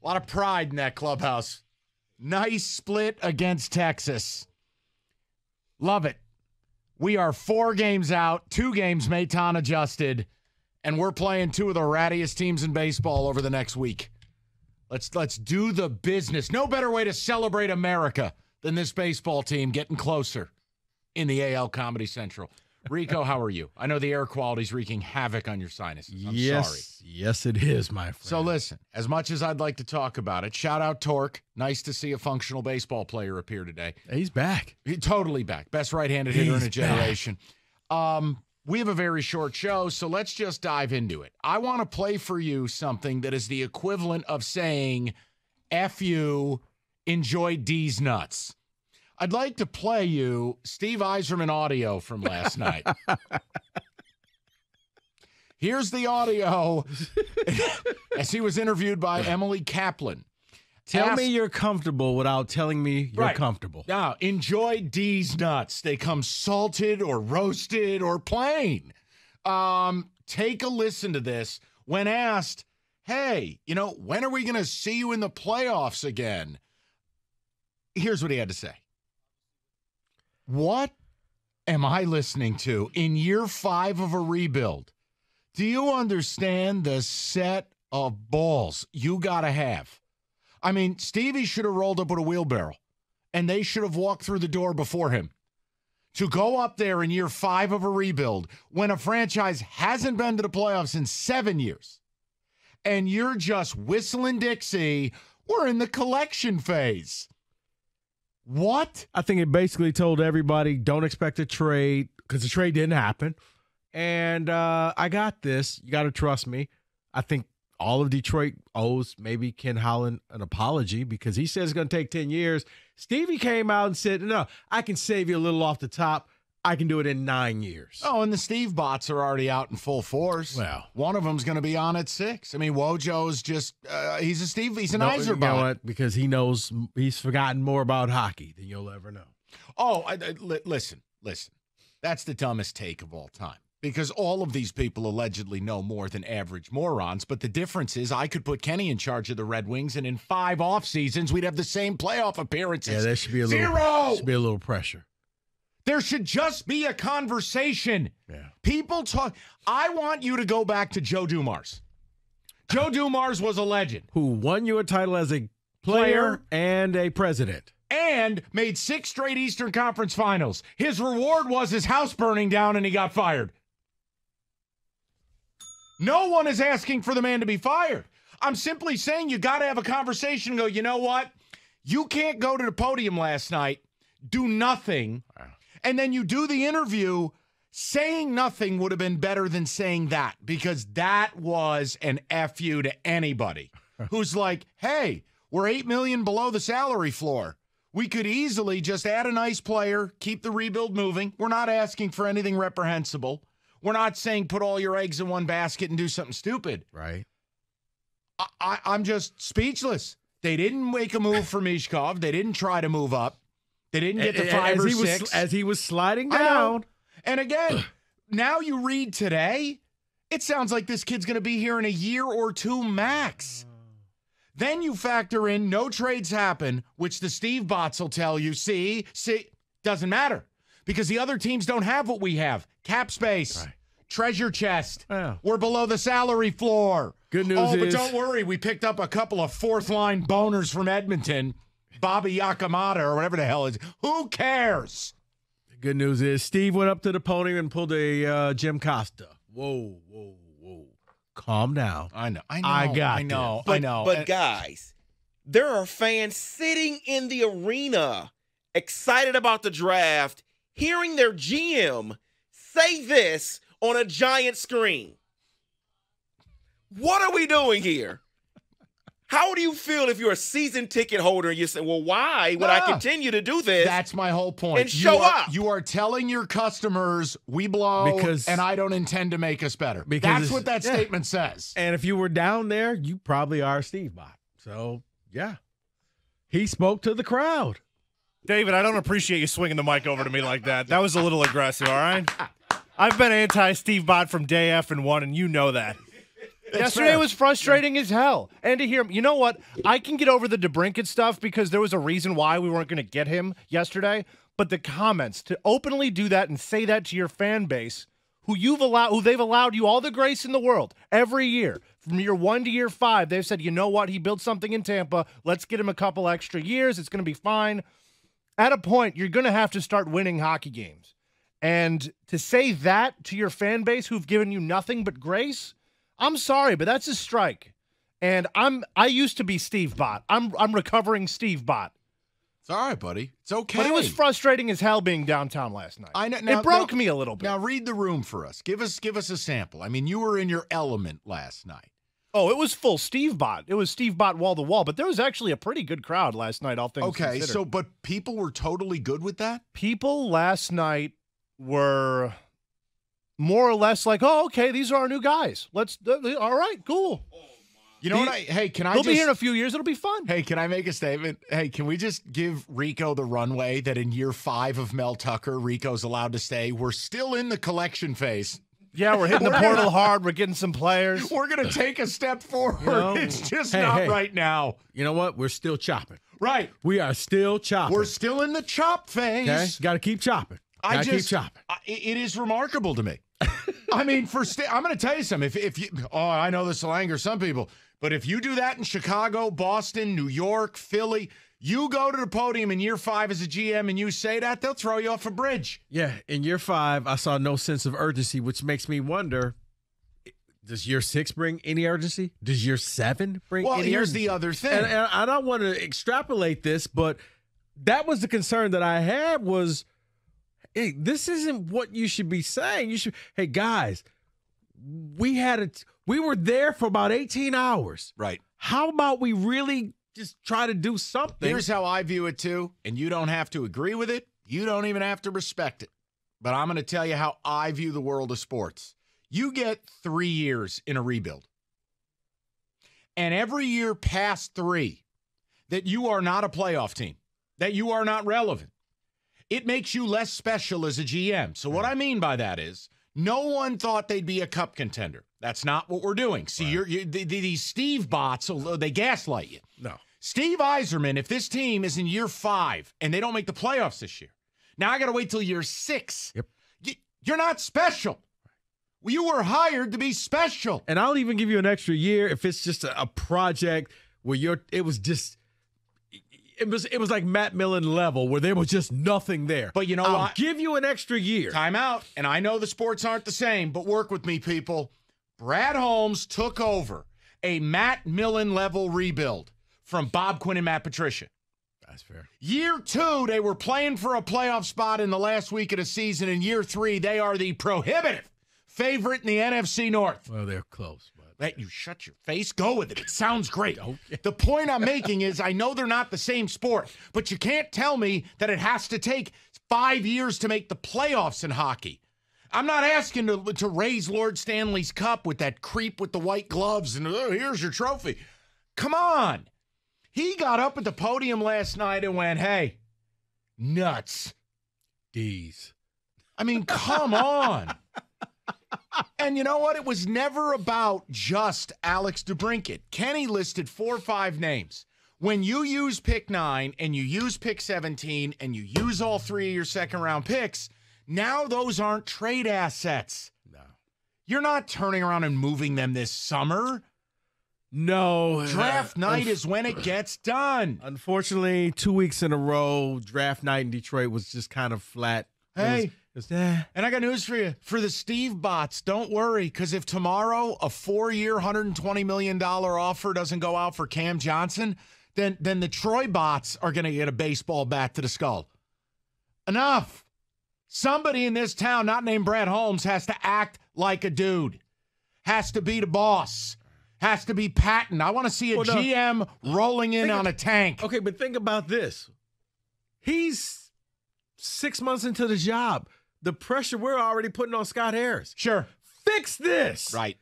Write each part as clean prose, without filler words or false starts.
A lot of pride in that clubhouse. Nice split against Texas. Love it. We are 4 games out, 2 games Maton adjusted, and we're playing 2 of the rattiest teams in baseball over the next week. Let's do the business. No better way to celebrate America than this baseball team getting closer in the AL Comedy Central. Rico, how are you? I know the air quality's wreaking havoc on your sinuses. I'm sorry. Yes, it is, my friend. So listen, as much as I'd like to talk about it, shout out Torque. Nice to see a functional baseball player appear today. He's back. He's totally back. Best right-handed hitter in a generation. We have a very short show, so let's just dive into it. I want to play for you something that is the equivalent of saying, F you, enjoy D's nuts. I'd like to play you Steve Yzerman audio from last night. Here's the audio as he was interviewed by Emily Kaplan. Tell me you're comfortable without telling me you're comfortable. Now, enjoy D's nuts. They come salted or roasted or plain. Take a listen to this. When asked, hey, when are we going to see you in the playoffs again? Here's what he had to say. What am I listening to in year 5 of a rebuild? Do you understand the set of balls you got to have? I mean, Stevie should have rolled up with a wheelbarrow, and they should have walked through the door before him. To go up there in year 5 of a rebuild when a franchise hasn't been to the playoffs in 7 years, and you're just whistling Dixie, we're in the collection phase. What? I think it basically told everybody, don't expect a trade, because the trade didn't happen. And I got this. You got to trust me. I think all of Detroit owes maybe Ken Holland an apology because he says it's going to take 10 years. Stevie came out and said, no, I can save you a little off the top. I can do it in 9 years. Oh, and the Steve bots are already out in full force. Well, one of them's going to be on at 6. I mean, Wojo's just, he's an Yzer you bot. know what? Because he's forgotten more about hockey than you'll ever know. Oh, listen. That's the dumbest take of all time. Because all of these people allegedly know more than average morons. But the difference is I could put Kenny in charge of the Red Wings, and in 5 off seasons, we'd have the same playoff appearances. Yeah, there should be a little pressure. There should just be a conversation. Yeah. People talk. I want you to go back to Joe Dumars. Joe Dumars was a legend. Who won you a title as a player and a president. And made 6 straight Eastern Conference Finals. His reward was his house burning down and he got fired. No one is asking for the man to be fired. I'm simply saying you got to have a conversation and go, you know what? You can't go to the podium last night, do nothing, and then you do the interview. Saying nothing would have been better than saying that, because that was an F you to anybody who's like, hey, we're $8 million below the salary floor. We could easily just add a nice player, keep the rebuild moving. We're not asking for anything reprehensible. We're not saying put all your eggs in one basket and do something stupid. Right. I'm just speechless. They didn't make a move for Mishkov. They didn't try to move up. They didn't get to 5 or 6. As he was sliding down. And again, now you read today, it sounds like this kid's going to be here in a year or 2 max. Then you factor in no trades happen, which the Steve bots will tell you, see, doesn't matter. Because the other teams don't have what we have. Cap space, treasure chest. Yeah. We're below the salary floor. Good news is, but don't worry. We picked up a couple of 4th-line boners from Edmonton. Bobby Yakamata or whatever the hell is. Who cares? The good news is Steve went up to the podium and pulled a Jim Costa. Whoa. Calm down. I know. But guys, there are fans sitting in the arena excited about the draft, hearing their GM say this on a giant screen. What are we doing here? How do you feel if you're a season ticket holder and you're saying, well, why would I continue to do this? That's my whole point. And show up. You are telling your customers we blow and I don't intend to make us better. That's what that statement says. And if you were down there, you probably are a Steve bot. So, yeah. He spoke to the crowd. David, I don't appreciate you swinging the mic over to me like that. That was a little aggressive, all right? I've been anti-Steve Bot from day F and one, and you know that. Yesterday was frustrating as hell. And to hear, you know what? I can get over the DeBrincat stuff because there was a reason why we weren't going to get him yesterday. But the comments, to openly do that and say that to your fan base, who they've allowed you all the grace in the world every year, from year 1 to year 5, they've said, you know what? He built something in Tampa. Let's get him a couple extra years. It's going to be fine. At a point, you're going to have to start winning hockey games. And to say that to your fan base who've given you nothing but grace, I'm sorry, but that's a strike. And I used to be Steve Bott. I'm recovering Steve Bott. It's all right, buddy. It's okay. But it was frustrating as hell being downtown last night. I know. Now, it broke me a little bit. Now read the room for us. Give us a sample. I mean, you were in your element last night. Oh, it was full Steve Bott. It was Steve Bott wall to wall, but there was actually a pretty good crowd last night, all things considered. Okay, but people were totally good with that? People last night were more or less like, oh, okay, these are our new guys. All right, cool. You know what? They'll be here in a few years. It'll be fun. Hey, can I make a statement? Hey, can we just give Rico the runway that in year 5 of Mel Tucker, Rico's allowed to stay? We're still in the collection phase. Yeah, we're hitting the portal hard. We're getting some players. We're going to take a step forward. It's just not right now. You know what? We're still chopping. Right. We are still chopping. We're still in the chop phase. Okay? Got to keep chopping. Keep chopping. It is remarkable to me. I mean, I'm going to tell you something. If you, I know this will anger some people, but if you do that in Chicago, Boston, New York, Philly, you go to the podium in year 5 as a GM and you say that, they'll throw you off a bridge. Yeah, in year 5, I saw no sense of urgency, which makes me wonder, does year 6 bring any urgency? Does year 7 bring any urgency? Well, here's the other thing. And I don't want to extrapolate this, but that was the concern that I had was, hey, this isn't what you should be saying. Hey, guys, we were there for about 18 hours. Right. How about we really just try to do something? Here's how I view it, too, and you don't have to agree with it. You don't even have to respect it. But I'm going to tell you how I view the world of sports. You get 3 years in a rebuild. And every year past 3 that you are not a playoff team, that you are not relevant, it makes you less special as a GM. So what I mean by that is no one thought they'd be a cup contender. That's not what we're doing. See, these Steve bots, they gaslight you. No. Steve Yzerman, if this team is in year 5 and they don't make the playoffs this year, now I got to wait till year 6. Yep. You're not special. You were hired to be special. And I'll even give you an extra year if it's just a project where it was like Matt Millen level where there was just nothing there. But you know I'll what? give you an extra year. Time out. And I know the sports aren't the same, but work with me, people. Brad Holmes took over a Matt Millen level rebuild from Bob Quinn and Matt Patricia. That's fair. Year 2, they were playing for a playoff spot in the last week of the season. In year 3, they are the prohibitive favorite in the NFC North. Well, they're close. Let you shut your face. Go with it. It sounds great. Okay. The point I'm making is I know they're not the same sport, but you can't tell me that it has to take 5 years to make the playoffs in hockey. I'm not asking to raise Lord Stanley's cup with that creep with the white gloves and here's your trophy. Come on. He got up at the podium last night and went, hey, nuts. D's. I mean, come on. And you know what? It was never about just Alex DeBrincat. Kenny listed 4 or 5 names. When you use pick 9 and you use pick 17 and you use all 3 of your second-round picks, now those aren't trade assets. No. You're not turning around and moving them this summer. No. Draft night is when it gets done. Unfortunately, 2 weeks in a row, draft night in Detroit was just kind of flat. Hey, and I got news for you. For the Steve bots, don't worry, because if tomorrow a 4-year, $120 million offer doesn't go out for Cam Johnson, then the Troy bots are going to get a baseball bat to the skull. Enough. Somebody in this town, not named Brad Holmes, has to act like a dude. Has to be the boss. Has to be Patton. I want to see a GM rolling in on a tank. Okay, but think about this. He's 6 months into the job. The pressure we're already putting on Scott Harris. Sure. Fix this. Right.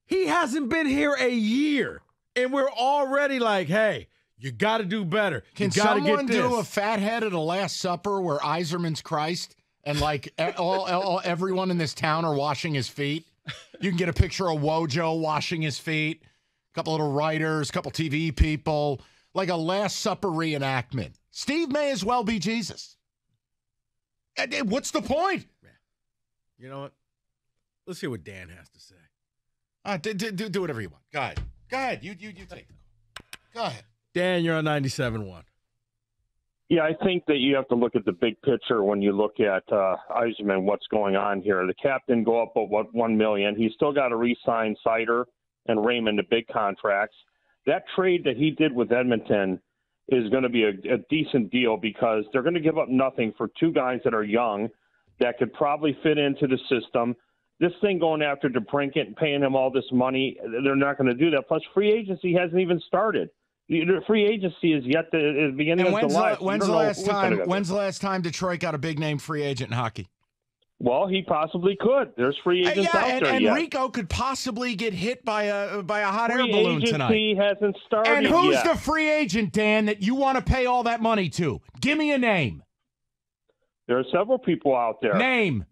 He hasn't been here a year, and we're already like, hey, you got to do better. Can someone do a fathead at a Last Supper where Yzerman's Christ and like everyone in this town are washing his feet? You can get a picture of Wojo washing his feet, a couple little writers, a couple TV people, like a Last Supper reenactment. Steve may as well be Jesus. What's the point? You know what? Let's hear what Dan has to say. Do whatever you want. Go ahead. Go ahead. You take the call. Go ahead. Dan, you're on 97.1. Yeah, I think that you have to look at the big picture when you look at Yzerman, what's going on here. The cap didn't go up but $1 million. He's still got to re-sign Sider and Raymond to big contracts. That trade that he did with Edmonton is going to be a decent deal because they're going to give up nothing for two guys that are young that could probably fit into the system. This thing going after DeBrincat and paying him all this money, they're not going to do that. Plus, free agency hasn't even started. The free agency is yet the beginning of July. When's the last time Detroit got a big name free agent in hockey? Well, he possibly could. There's free agents out there yet. And Rico could possibly get hit by a hot air balloon tonight. Free agency hasn't started yet. And who's the free agent, Dan, that you want to pay all that money to? Give me a name. There are several people out there. Name.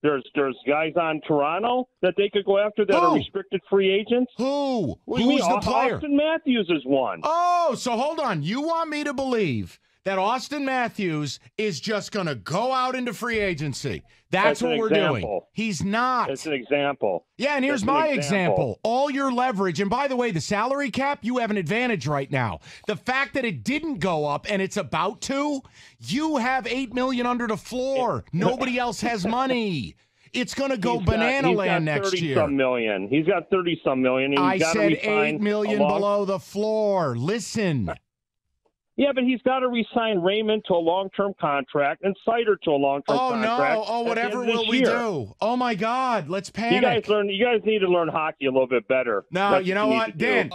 There's guys on Toronto that they could go after that are restricted free agents. Who? Who's the player? Austin Matthews is one. Oh, so hold on. You want me to believe that Austin Matthews is just going to go out into free agency? That's what we're doing. He's not. It's an example. Yeah, and here's my example. All your leverage. And by the way, the salary cap, you have an advantage right now. The fact that it didn't go up and it's about to, you have $8 million under the floor. Nobody else has money. It's going to go banana land next year. He's got 30-some million. He's got 30-some million. And I said $8 million below the floor. Listen. Yeah, but he's got to re-sign Raymond to a long-term contract and Sider to a long-term contract. Oh, no. Oh, whatever will we do? Oh, my God. Let's panic. You guys need to learn hockey a little bit better. No, you know what? Dan.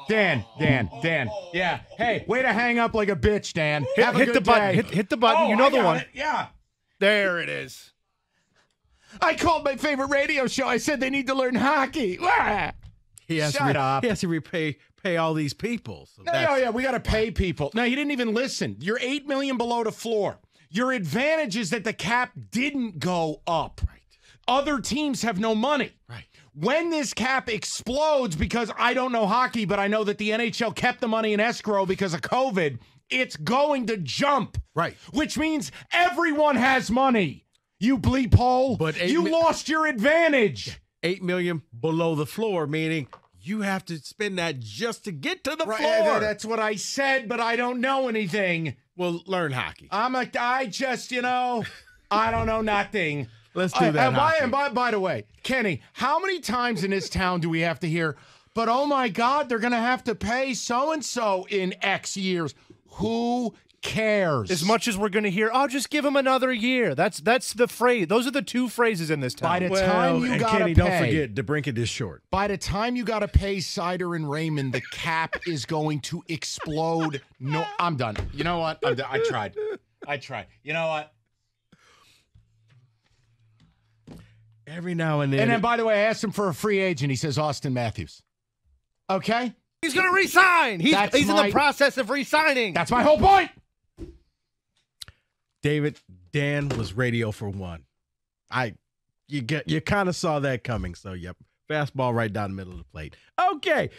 Yeah. Hey, way to hang up like a bitch, Dan. Hit the button. Hit the button. You know the one. Yeah. There it is. I called my favorite radio show. I said they need to learn hockey. Shut up. He has to repay all these people. So we got to pay people. No, you didn't even listen. You're $8 million below the floor. Your advantage is that the cap didn't go up. Right. Other teams have no money. Right. When this cap explodes, because I don't know hockey, but I know that the NHL kept the money in escrow because of COVID, it's going to jump. Right. Which means everyone has money. You bleep hole. But you lost your advantage. $8 million below the floor, meaning you have to spend that just to get to the floor. That's what I said, but I don't know anything. Well, learn hockey. I don't know nothing. Let's do that. And by the way, Kenny, how many times in this town do we have to hear, but oh my God, they're going to have to pay so-and-so in X years? Who cares? As much as we're going to hear, just give him another year. That's the phrase. Those are the two phrases in this town. By the time you got to pay. Don't forget, DeBrincat is short. By the time you got to pay Sider and Raymond, the cap is going to explode. No, I'm done. You know what? I'm done. I tried. You know what? Every now and then. And then, by the way, I asked him for a free agent. He says Austin Matthews. Okay? He's going to resign. He's in the process of resigning. That's my whole point. David, Dan was radio for one. You kind of saw that coming. So, yep. Fastball right down the middle of the plate. Okay.